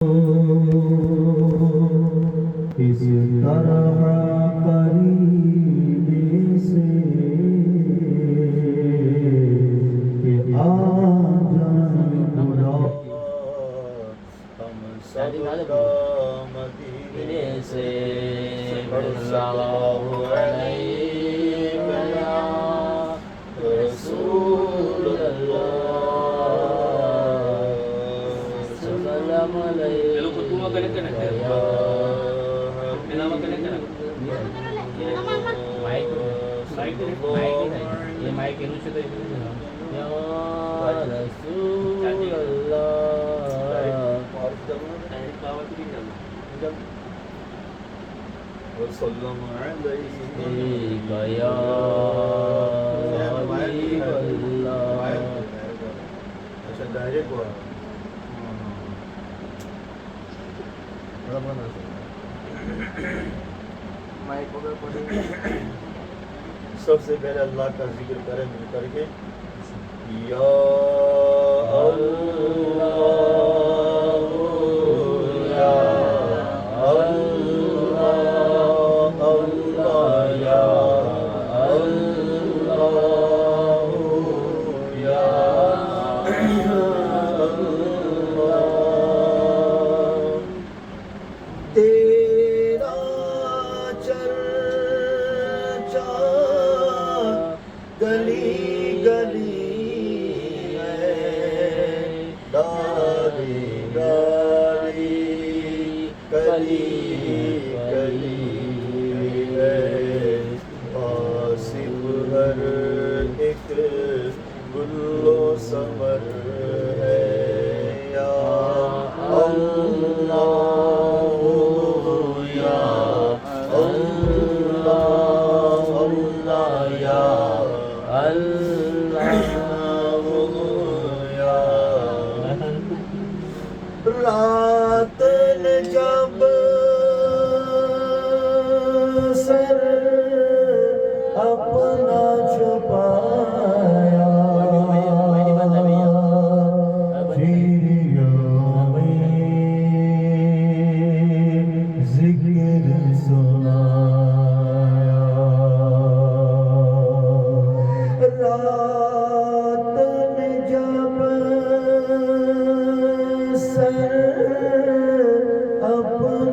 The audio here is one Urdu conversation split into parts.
اس طرح قریب سے کہ آ جائیں خدا ہم سب کا مدینے سے صلی اللہ علیہ یا رسول اللہ سلام علیہ یہ مائک એનું છે તો یا رسول اللہ وسلم علیہ یا حبیب اللہ. اچھا ڈائریکٹ ہوا سب سے پہلے اللہ کا ذکر کریں مل کر کے یا اللہ یا اللہ اللہ یا اللہ یا اللہ. تیرا چرچا گلی گلی ہے ڈالی ڈالی گلی گلی ہے آصف ہر ایک گل و ثمر ہے یا اللہ یا اللہ اللہ یا اللہ یا رات نے جب سر اپنا چھپایا ذکر سنایا رات نے جب سر اپنا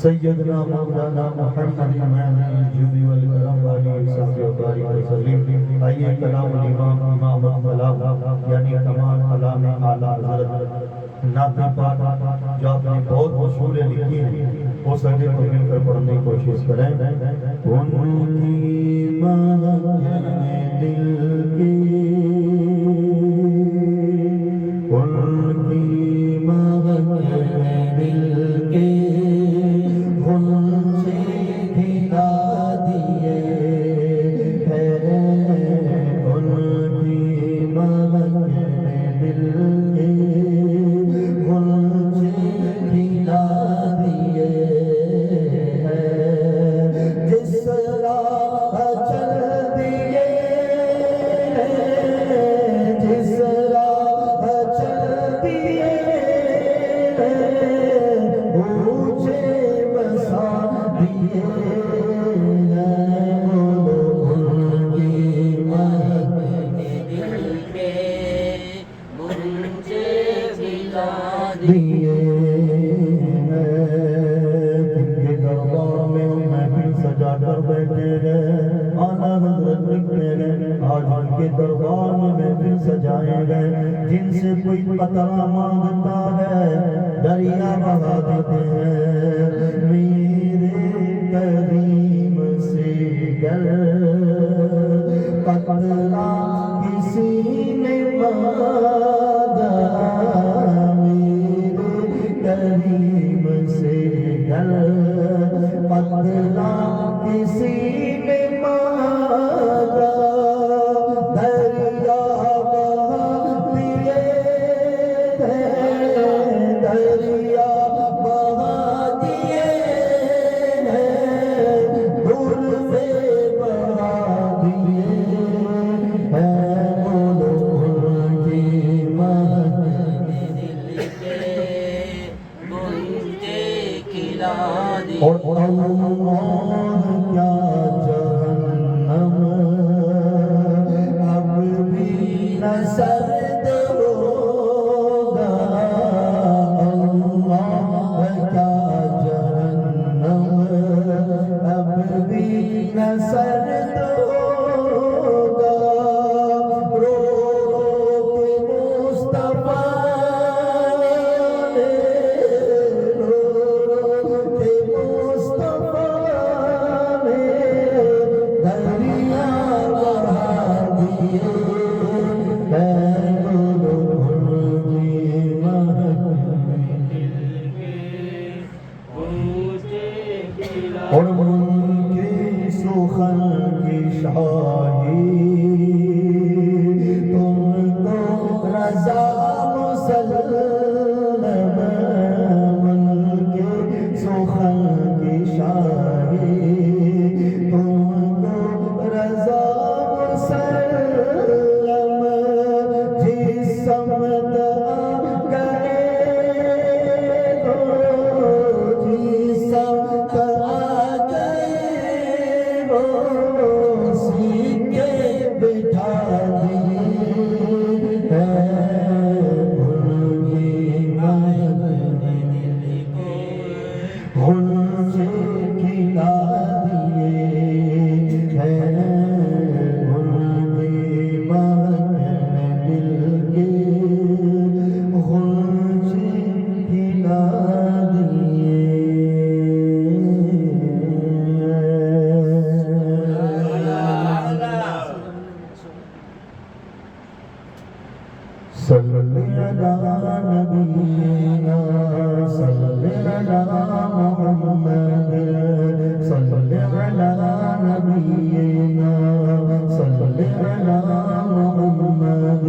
سیدنا مولانا محمد الجود والکرم علیہ صلی اللہ علیہ وسلم. آئیے کلام الامام امام الکلام یعنی کمال کلام اعلیٰ حضرت نعت پاک جو آپ نے بہت مشہوریں لکھی ہیں وہ سجے کو مل کر پڑھنے کی کوشش کریں. ان کی مانگے دل کی ان کی مانگے دل کی جن سے کوئی قطرہ مانگتا ہے دریا بہا دیتے ہیں. میرے کریم سے گر قطرہ کسی نے مانگا میرے کریم سے گر قطرہ کسی نے مانگا اور کیا جہنم اب بھی نہ سرد ہوگا اللہ کیا جہنم اب بھی نہ سرد ہوگا رو کے مصطفیٰ اور ان کی سخن کی شاہی تم کو رضا مسلم ان کے سخن کی شاہی تم کو رضا مسلم جس سمت صلی علی نبینا صلی علی محمد صلی علی نبینا صلی علی محمد.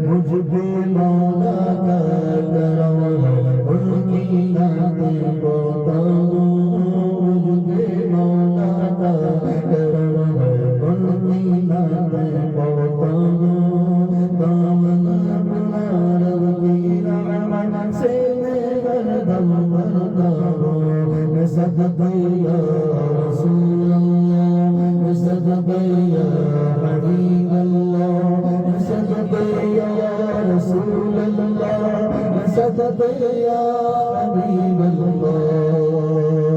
مجھ پہ مولا کا کرم ہے ان کی نعتیں گاتا ہوں. مجھ پہ مولا کا کرم ہے ان کی نعتیں گاتا ہوں. صدقے یا رسول اللہ صدقے یا حبیب اللہ صدقے یا رسول اللہ صدقے یا حبیب اللہ.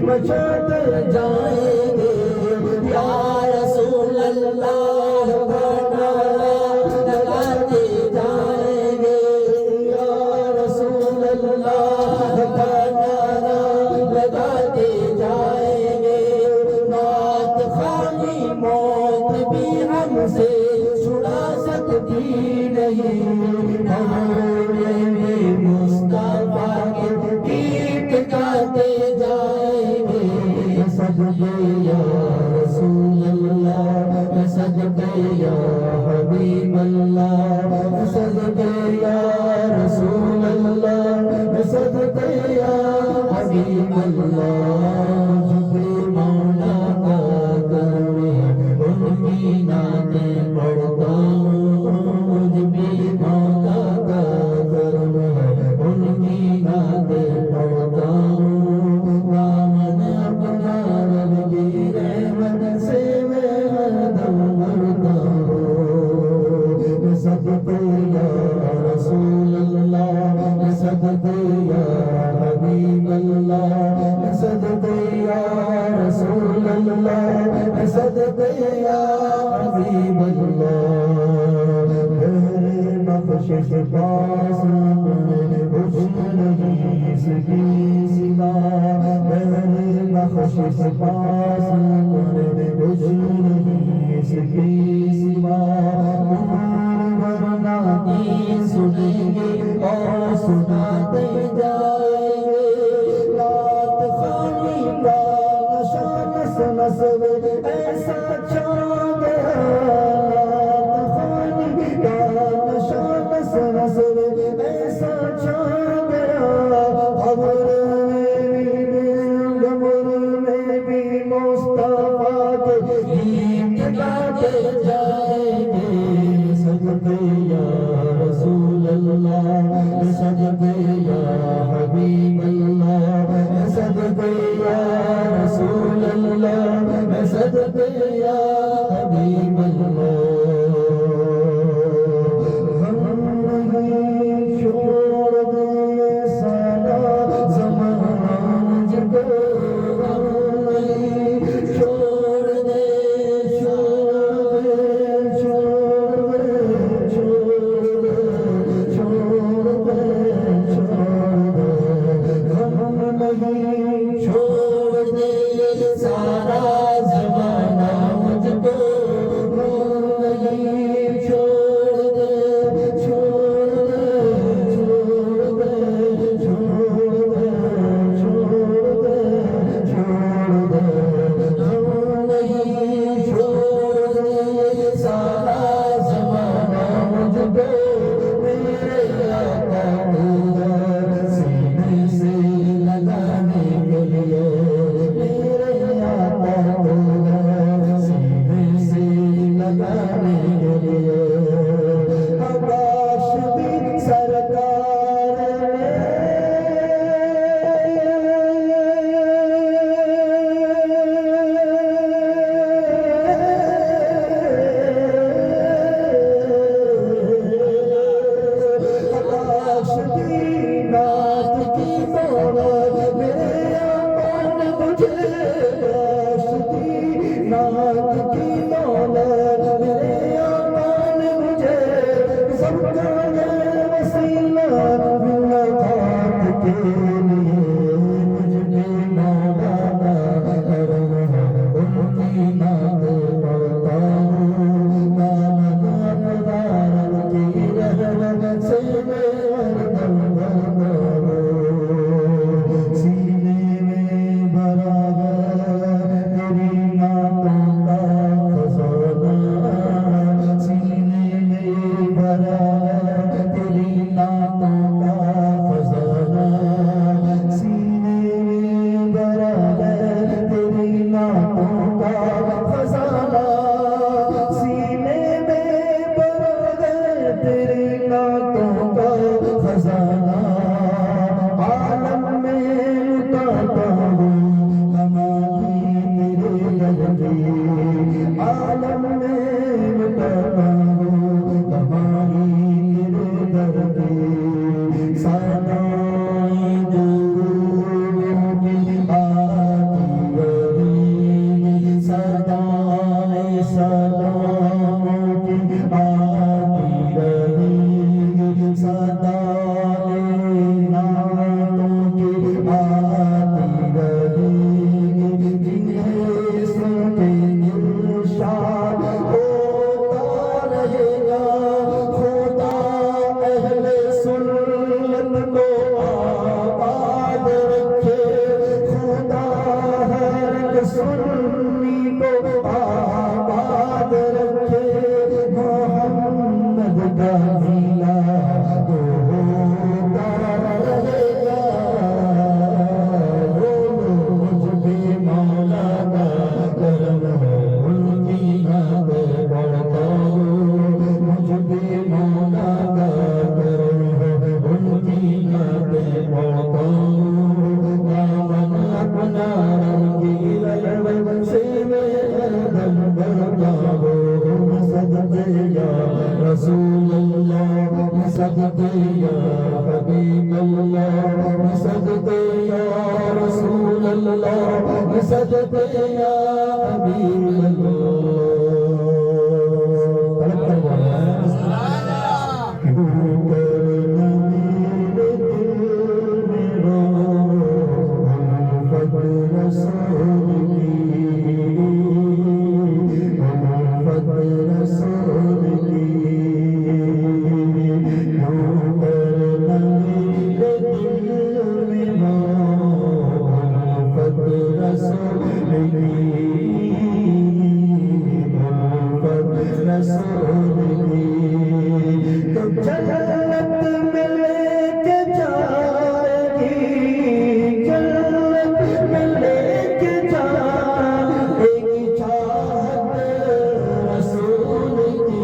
بچاتے جائیں گے یا رسول اللہ کا نعرہ لگاتے جائیں گے یا رسول اللہ کا نعرہ لگاتے جائیں گے نعت خالی موت بھی ہم سے چھڑا سکتی نہیں مصطفیٰ کے گیت گاتے جائیں گے صدقے یا رسول اللہ صدقے یا حبیب اللہ صدقے یا رسول اللہ صدقے یا حبیب اللہ جبے مولا کا کرے ان کی نعتیں پڑھتا ہوں جبے مولا کا کرے ان کی نعتیں پڑھتا ہوں دامن اپنا رب کی رحمت سے میں ہردم بھرتا ہوں صدقے یا رسول اللہ صدقے یا حبیب اللہ صدقے یا رسول اللہ صدقے یا حبیب اللہ میرے بخشش پاس کچھ نہیں اس کی سوا میرے بخشش پاس کچھ نہیں اس کی سوا ورنہ سنیں گے اور سناتے جائیں گے رات خانی کا نشہ نس نس میں ایسا چھا گیا رات خانی کا نشہ نس نس میں ایسا چھا گیا خبر میں بھی مصطفیٰ کے گیت گاتے جائیں گے صدقے یا رسول اللہ صدقے یا حبیب اللہ صدقے یا رسول اللہ صدقے یا حبیب اللہ ہم نہیں چھوڑ دے سارا زمانہ مجھ کو ہم نہیں چھوڑ دے چھوڑ دے چھوڑ دے چھوڑ دے ہم نہیں چھوڑ دے سارا زمانہ مجھ کو سنی کو آباد رکھے محمد کا میلاد ہوتا رہے گا مجھ پہ مولا کا کرم ہے ان کی یاد پڑھتا ہوں مجھ پہ مولا کا کرم ہے ان کی یاد پڑھتا ہوں دامن اپنا رنگیلا سے میں دم بھرتا ہوں صدقے یا رسول اللہ صدقے یا حبیب اللہ صدقے یا رسول اللہ صدقے یا حبیب جنت میں لے کے جائے گی جنت میں لے کے جائے گی چاہت رسول کی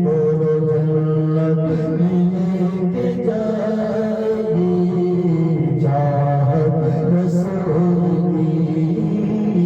بولو جنت میں لے کے جائے گی چاہت رسول کی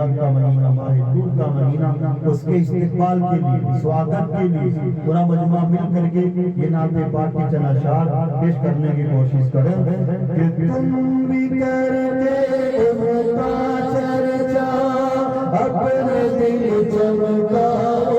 رمضان کا مہینہ، ماہ نور کا مہینہ، اس کے استقبال کے لیے، سواگت کے لیے پورا مجمع مل کر کے یہ نعت پاک کے چند اشعار پیش کرنے کی کوشش کریں کہ تم بھی کرتے ان کا چرچا اپنے دل چمکاؤ،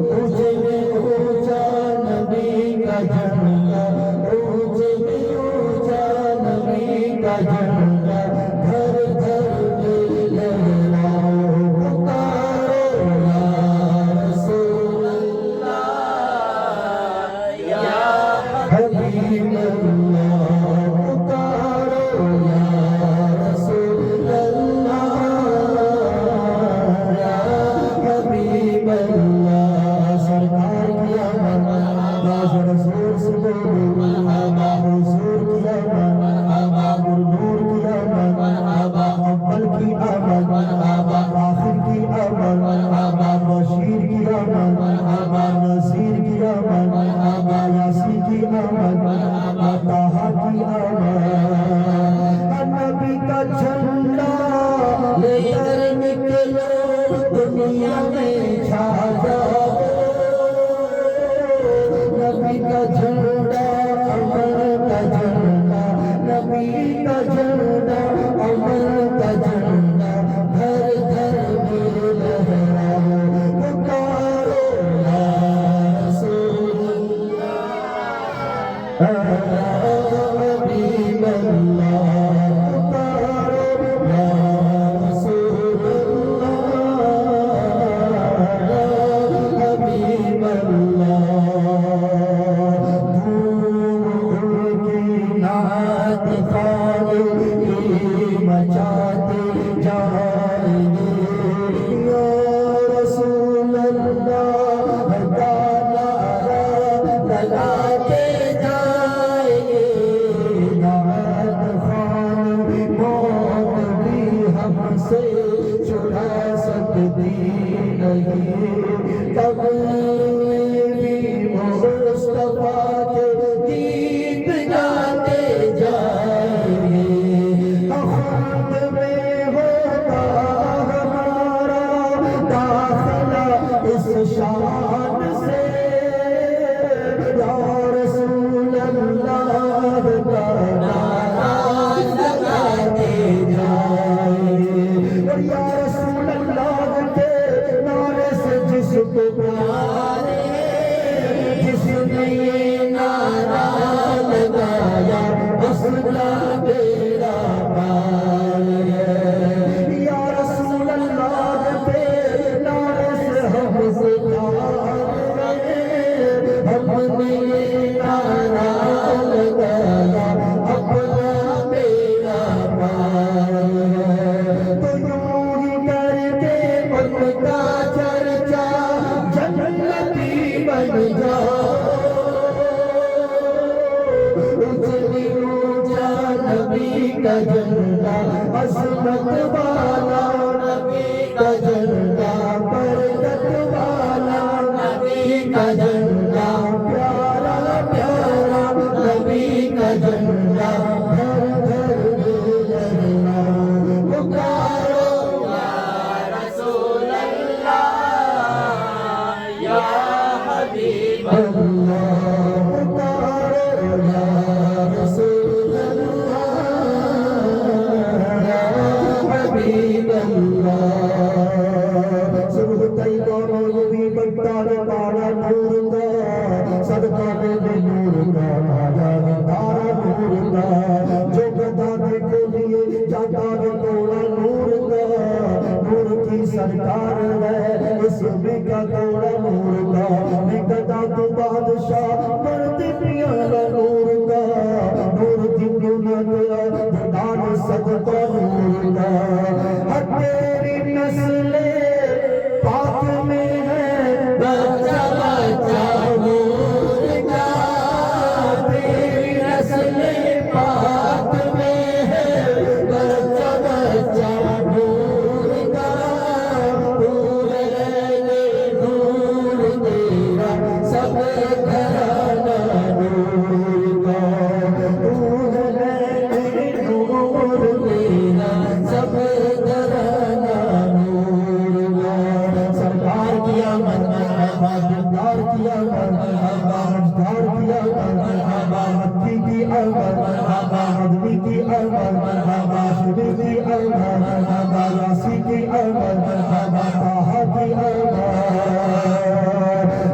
مجھے میں اونچا نبی کا جھنڈا، مجھے میں اونچا نبی کا جھنڈا، گھر گھر میں لہراؤ، پکارو یا رسول اللہ یا حبیب اللہ، پکارو یا رسول اللہ یا حبیب اللہ، سرکار کی آمد، راز رسول سے بولو مرحبا، حضور کی آمد مرحبا، نور کی آمد مرحبا، اول کی آمد مرحبا، آخر کی آمد مرحبا، بشیر کی آمد مرحبا، نذیر کی آمد مرحبا، یاسین کی آمد مرحبا، طٰہٰ کی آمد، نبی کا جھنڈا لے کر نکلو دنیا میں چھا جاؤ، نبی کا جھنڈا امن کا جھنڈا، نبی کا جھنڈا امن کا جھنڈا، گھر گھر میں لہراؤ، پکارو یا رسول اللہ یا حبیب اللہ، پکارو یا رسول اللہ یا حبیب اللہ، دھوم کی نعت خواندگی مچاتے جائیں گے، یا رسول اللہ کا نعرہ لگاتے جائیں گے، نعت خوان موت بھی ہم سے چھڑا سکتی نہیں، کبھی بھی مصطفیٰ کے گیت گاتے جائیں گے، خود میں ہوتا ہمارا داخلہ اس شان سے، یا رسول اللہ کا نعرہ لگاتے جائیں گے، اور یا رسول اللہ کے نعرے سے جس کو پیار ہے، جس نے یہ نعرہ لگایا اس کا بیڑا پار ہے، یا رسول اللہ کے نعرے سے ہم سے پیار ہے، ہم نے یہ نعرہ لگایا اپنا بیڑا پار ہے، تو یوں ہی کر کے ان کا چرچا جنتی بن جاؤ، اتنی اونچا نبی کا جھنڈا، عظمت والا نبی کا جھنڈا، برکت والا نبی کا جھنڈا، پیارا پیارا نبی کا جھنڈا، گھر گھر میں لہراؤ، پکارو یا رسول اللہ یا حبیب اللہ، پکارو یا رسول اللہ یا حبیب اللہ، صبح طیبہ میں بھی بنتا ہے تارا نور کا، صدقہ میں بھی نور کا آیا ہے تارا نور کا، جو گدانے کے لیے جاتا ہے توڑا نور کا، نور کی سرکار ہے اس میں کا توڑا نور کا، میں گدا تو بادشاہ مرد پیالا نور کا، نور کی دنیا دان صدقہ نور کا، ہر تیری نسل پاک میں ہے بچہ بچہ نور کا، تیری نسل پاک میں ہے بچہ بچہ نور کا، نور ہے نور تیرا سب گھرانہ نور کا، نور ہے نور تیرا اول مرحبا مدنی کی اول مرحبا شبی کی اول مرحبا یاسی کی اول مرحبا طه کی اول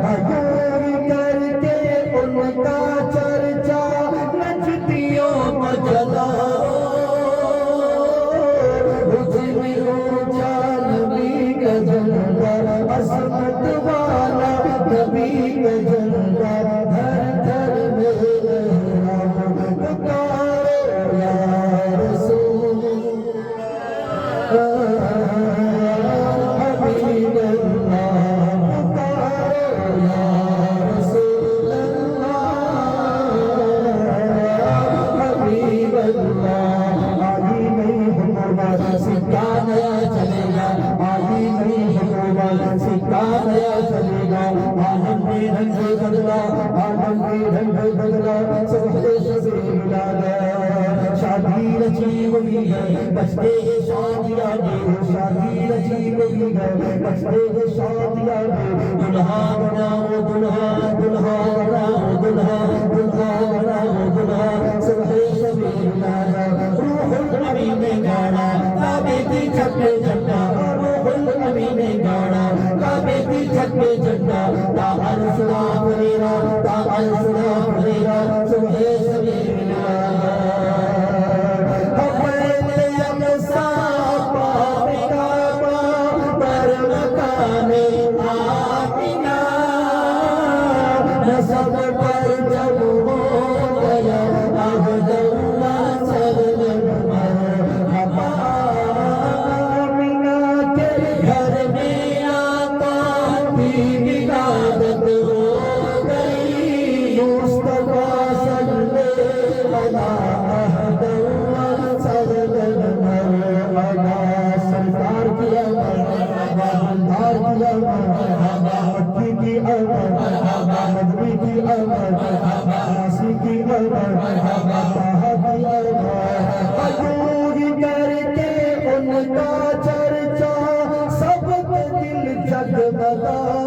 حضور کر کے ان کا چرچا نچتیوں کو جلاؤ عصمت والا نبی کا جلوہ گھر گھر میں احرام پکارو یا رسول حبیب اللہ پکارو یا رسول اللہ حبیب اللہ آئی نہیں حکومت سکہ نیا چلے گا آئی نہیں سکہ نیا چلے گا عالم میں رنگ بدلا عالم میں رنگ بدلا سبحے شبے ملا گیا شادی رچی ہوئی ہے بچتے ہیں شادیاں میں شادی رچی ہوئی ہے بچتے ہیں شادیاں میں دلہا بناؤ دلہا دلہا بناؤ دلہا دلہا بناؤ دلہا سبحے شبے ملا گیا روح النبی نے گانا کعبے کی چھت پہ جھنڈا روح النبی نے گانا کعبے کی چھت پہ جھنڈا تا الفلا فریرا تا الفلا فریرا سبحے شبے ملا حفیظ اقصا پاک کعبہ پر مکان آمینہ نسب پر جب ہو گیا عہد اللہ سلم مرحبا آمینہ کے گھر میں آقا کی ولادت ہو گئی مصطفیٰ صلی اللہ عہد اللہ سلم مرحبا سرکار کی مرحبا بندار کی مرحبا مکی کی مرحبا مدنی کی مرحبا ناسی کی مرحبا طه کی مرحبا حضور کر کے ان کا چرچا سب کے دل جگمگاؤ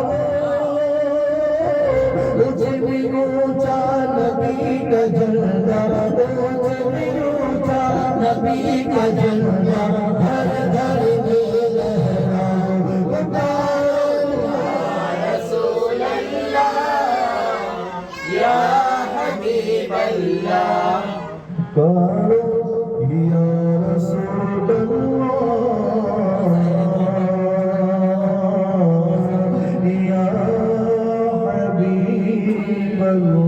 مجھے بھی اونچا نبی کا جھنڈا مجھے بھی اونچا نبی کا جھنڈا گھر گھر میں لہراؤ پکارو یا رسول اللہ یا حبیب اللہ پکارو یا رسول اللہ یا حبیب اللہ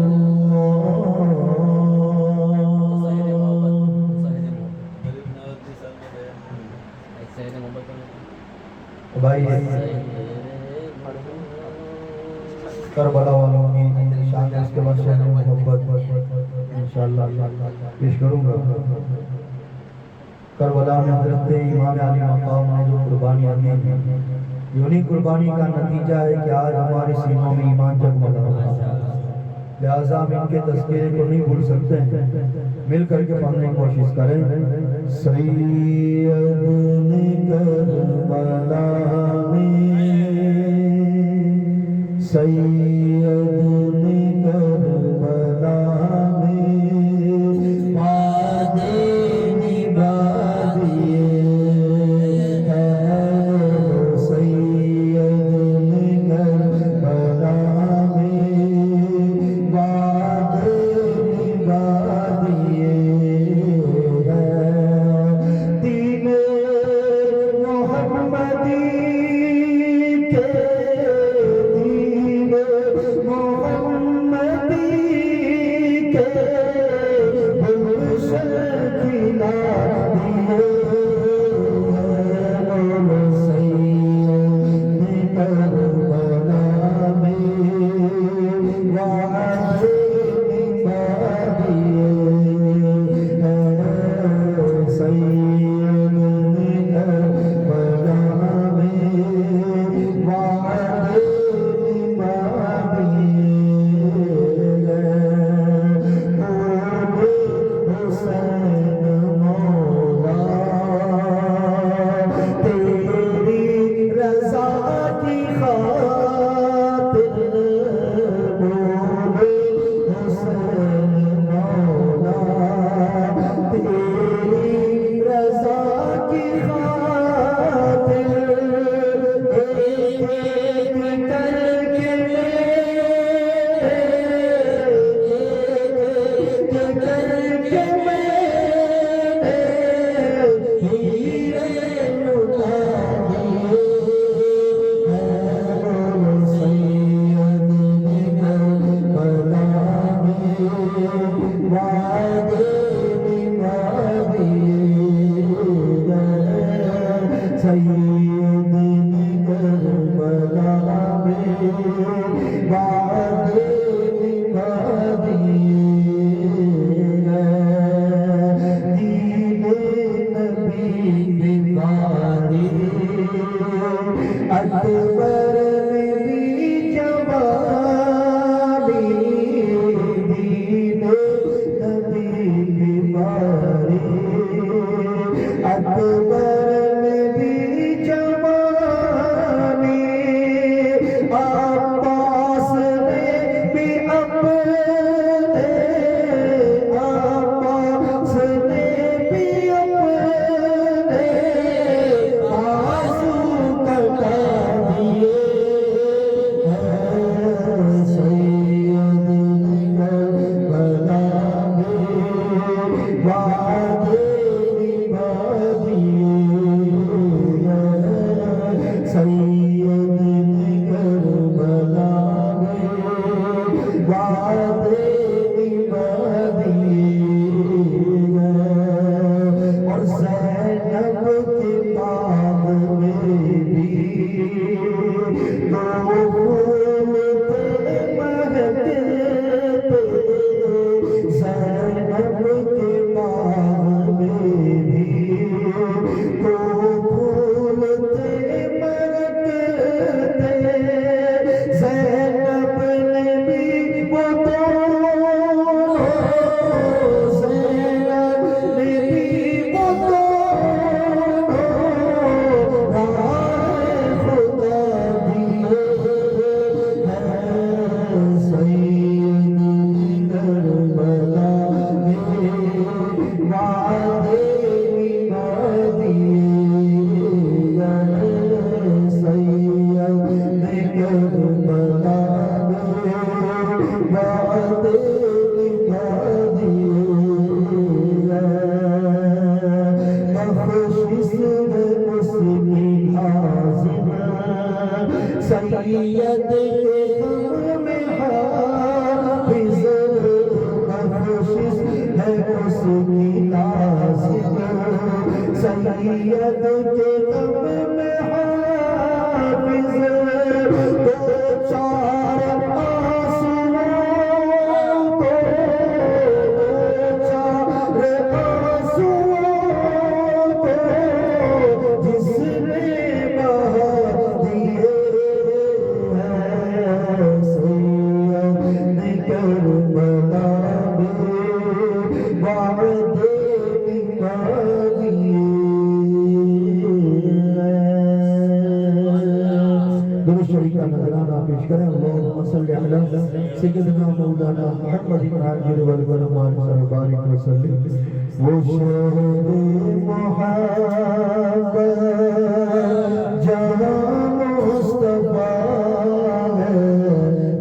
بھائی کربلا والوں کی شان اس کے بعد شہر محبت انشاءاللہ پیش کروں گا کربلا میں حضرت امام علی مقام نے جو قربانیاں دی ہیں یہ انہی قربانی کا نتیجہ ہے کہ آج ہمارے سینوں میں ایمان جگمگا رہا ہے لہٰذا ہم ان کے تذکرے کو نہیں بھول سکتے ہیں مل کر کے پڑھنے کی کوشش کریں سید کربلا میں سید کربلا میں وعدے نبھا دیے ہیں سید کربلا میں وعدے نبھا دیے ہیں دین محمدی کے دین محمدی کے گلشن کھلا دیے ہیں سید کربلا میں وعدے نبھا دیے ہیں سید کربلا میں وعدے سیدنا مولانا محمد الحاجر والبرمان سربارک وسلم وہ شہر محبت جہاں مصطفیٰ ہے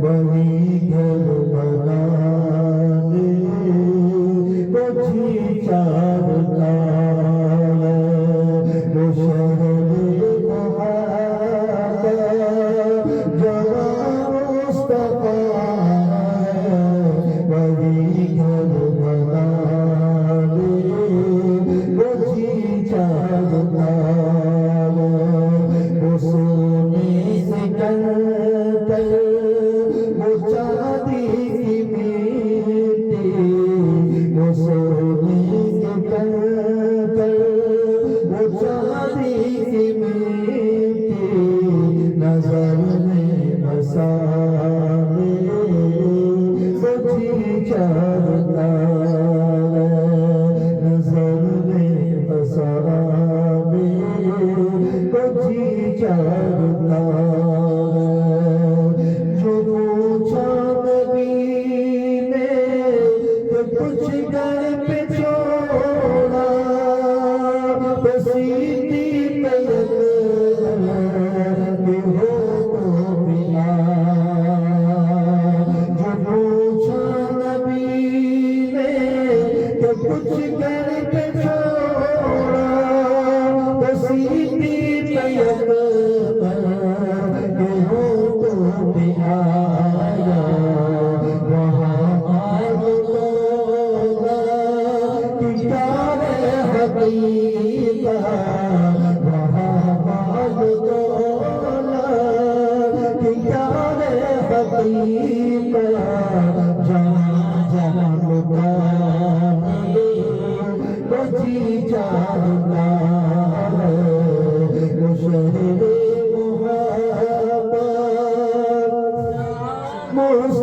وہی گھر بنانے کو جی چاہتا ہے وہ شہر محبت جہاں مصطفیٰ طریقہ جہاں جہاں لٹانے کو جی چاہتا ہے وہ شہر محبت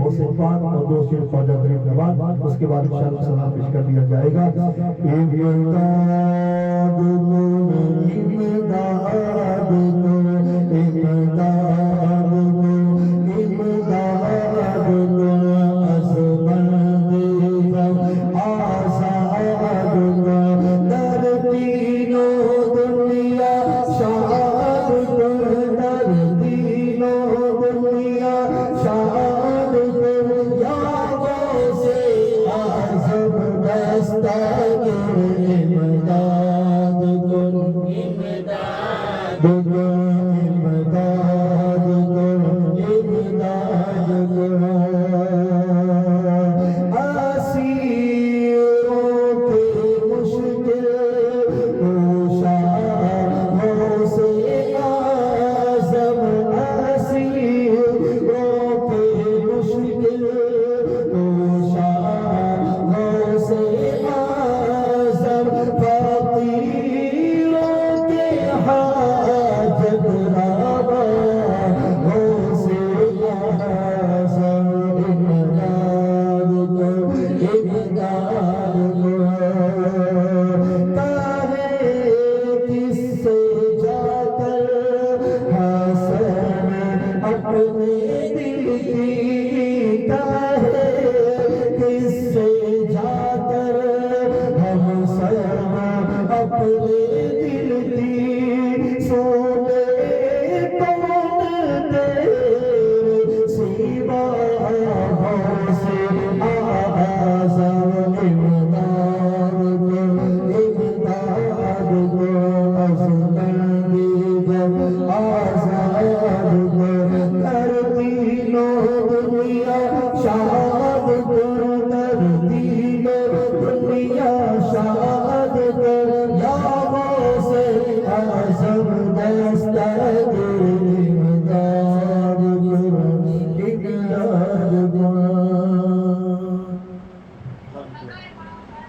مصطفیٰ اس کے بعد انشاءاللہ سلام پیش کر دیا جائے گا.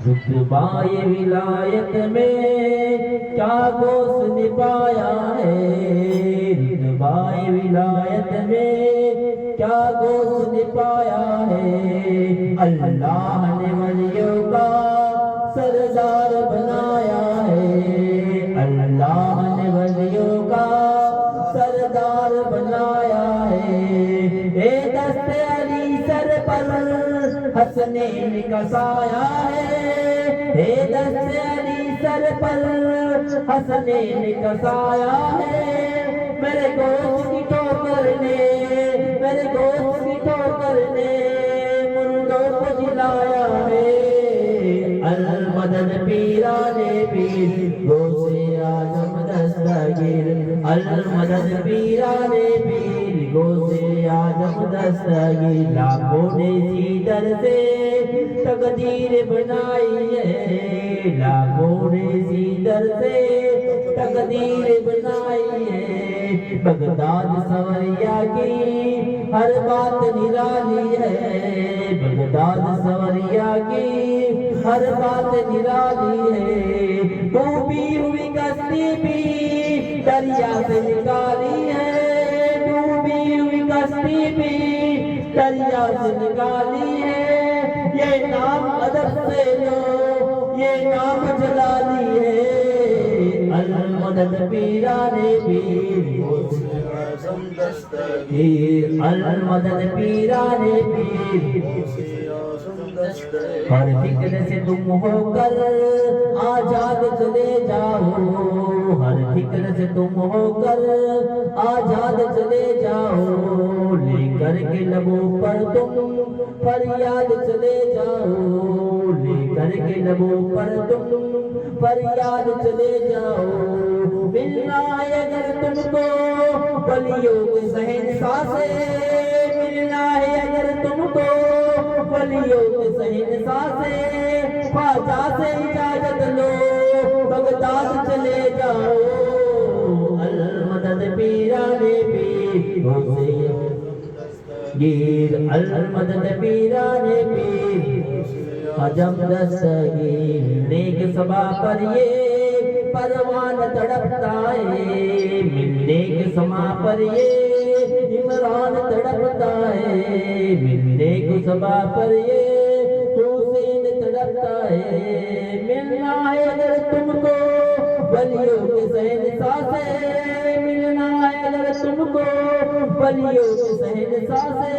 رتبۂ ولایت میں کیا گوشت نپایا ہے، رتبۂ ولایت میں کیا گوشت نپایا ہے، اللہ نے ولیوں کا سردار بنایا ہے، اللہ نے ولیوں کا سردار بنایا ہے، اے دست علی سر پر حسنین کا سایہ ہے، اے دست علی سر پر حسنین کا سایہ ہے، میرے گوشت کی ٹھوکر نے میرے گوشت کی ٹھوکر نے مردوں کو جلایا ہے، المدد پیرانے پیر غوث اعظم دستگیر، المدد پیرانے پیر غوث اعظم دستگیر، لاکھوں نے سیدر سے تقدیر بنائی ہے، لاکھوں نے سیدر سے تقدیر بنائی ہے، بغداد سوریا کی ہر بات نرالی ہے، بغداد سوریا کی ہر بات نرالی ہے، ڈوبی ہوئی کشتی بھی دریا سے نکالی ہے، ڈوبی ہوئی کشتی بھی دریا سے نکالی ہے، یہ نام ادب سے لو، یہ نام جلالی ہے، المدد پیرانے پیر المدد پیرانے پیر، ہر فکر سے تم ہو کر آزاد چلے جاؤ، ہر فکر سے تم ہو کر آزاد چلے جاؤ، لے کر کے لبوں پر تم فریاد چلے جاؤ، لے کر کے لبوں پر تم فریاد چلے جاؤ، ملنا ہے اگر تم کو ولیوں کے شہنشاہ سے، ملنا ہے اگر تم کو ولیوں کے شہنشاہ سے، خواجہ سے اجازت لو بغداد چلے جاؤ، المدد پیرانے پیر گیر، المدد پیرانے پیر حجم دستگیر، نیک سبا پر یہ پروان تڑپتا ہے، ملنے کے سما پر یہ عمران تڑپتا ہے، ملنے کے سبا پر یہ حسین تڑپتا ہے، ملنا ہے اگر تم کو ولیوں کے شہنشاہ سے، ملنا ہے اگر تم کو ولیوں کے شہنشاہ سے،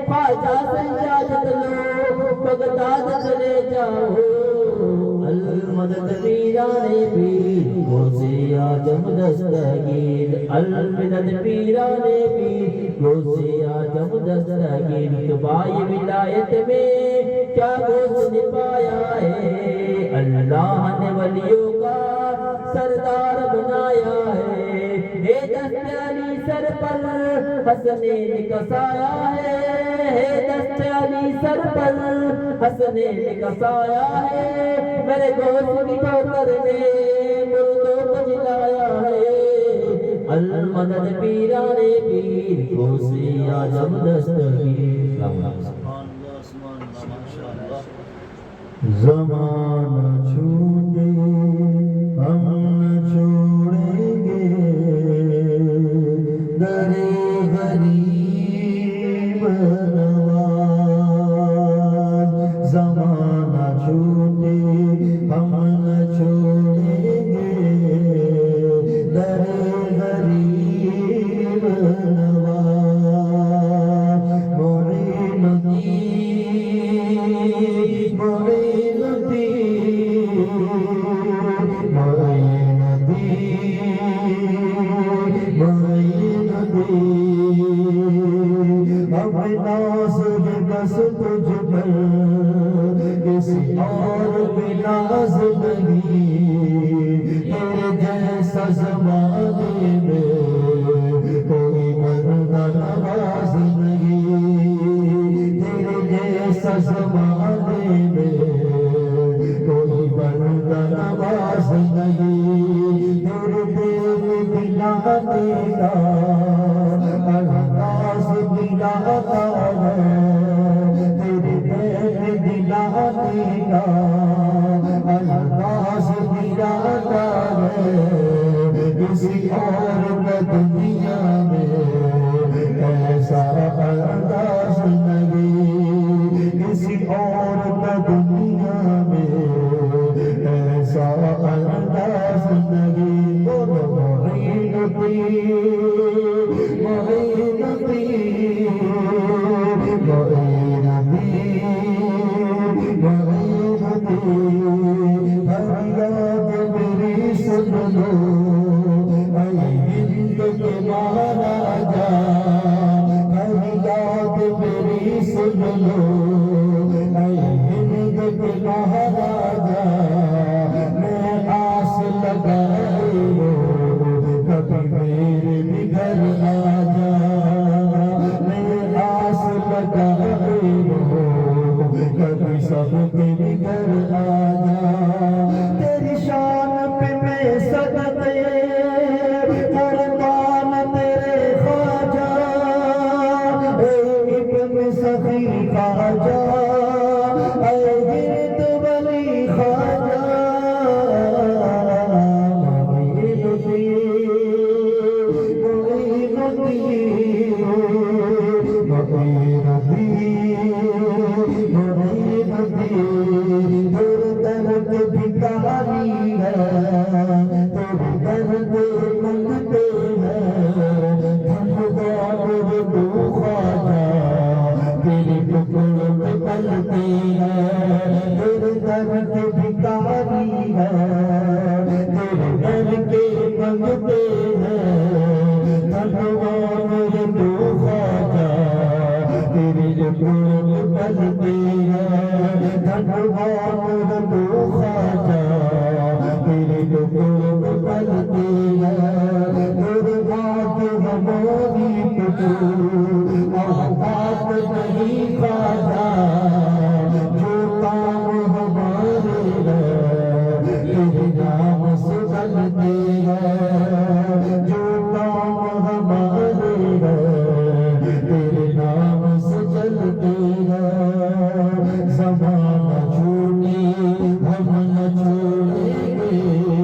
خواجہ سے اجازت لو بغداد چلے جاؤ، المدد پیرانے پیر غوث اعظم دستگیر، المدد پیرانے پیر غوث اعظم دستگیر، اتباع ولایت میں کیا گوشت نپایا ہے، اللہ نے ولیوں کا سردار بنایا ہے، اے دست علی سر پر حسنین کا سایہ ہے، دست علی سر پر حسنین کا سایہ ہے، میرے گوشت کی ٹھوکر نے مردوں کو جلایا ہے، المدد پیرانے پیر غوث اعظم دستگیر۔ زمانہ چھوٹے ہم نہ چھوڑیں گے، در غریب نواز، زمانہ چھوٹے ہم نہ چھوڑیں گے، در غریب نواز، معین الدین معین الدین معین الدین معین الدین، اپنا سب بس تجھ پر کسی اور پہ ناز نہیں، تیرے جیسا زمانے میں کوئی بندہ نواز نہیں، تیرے جیسا زمانے میں کوئی بندہ نواز نہیں، تیرے دل دلانے کا انداز دلاتا ہے، تیرے دل دلانے کا انداز دلاتا ہے، کسی اور کا دنیا میں ایسا انداز نہیں، کسی اور کا دنیا میں ایسا انداز نہیں، معین الدین معین الدین معین الدین معین الدین، فریاد میری سن لو اے ہند کے مہاراجا، فریاد میری سن لو اے ہند کے مہاراجا، میں آس لگائے ہو کبھی میرے بھی گھر آ جا، میں آس لگائے ہو کبھی سب کے بھی گھر آ جا، تیری شان پہ میں سجدے قربان تیرے خواجہ، اے ابن سخی خواجہ، اے گرد ولی ہیں تیرے در کے بھکاری ہیں تیرے در کے منگتے ہیں دھنوان تو خواجہ تیرے جو قرب پلتے ہیں دھنوان تو خواجہ تیرے جو قرب پلتے ہیں تیرے بات ہماری پتو اوقات نہیں خواجہ جو کام ہمارے ہیں تیرے نام سے چلتے ہیں جو کام ہمارے ہیں تیرے نام سے چلتے ہیں زمانہ چھوٹے ہم نہ چھوڑیں گے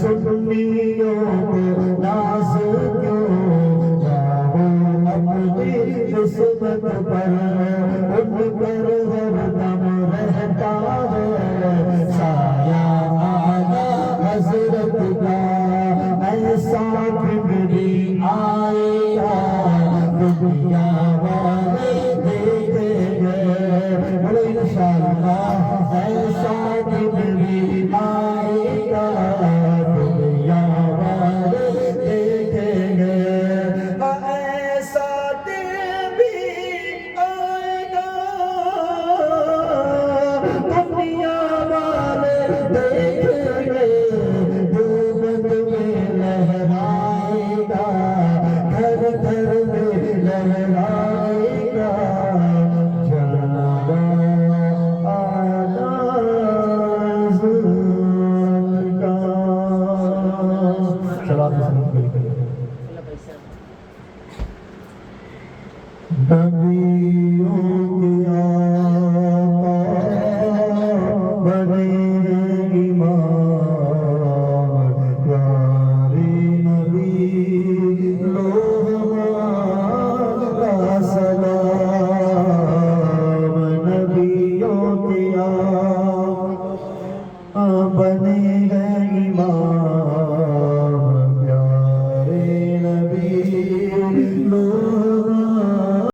نبیوں کے آقا بڑے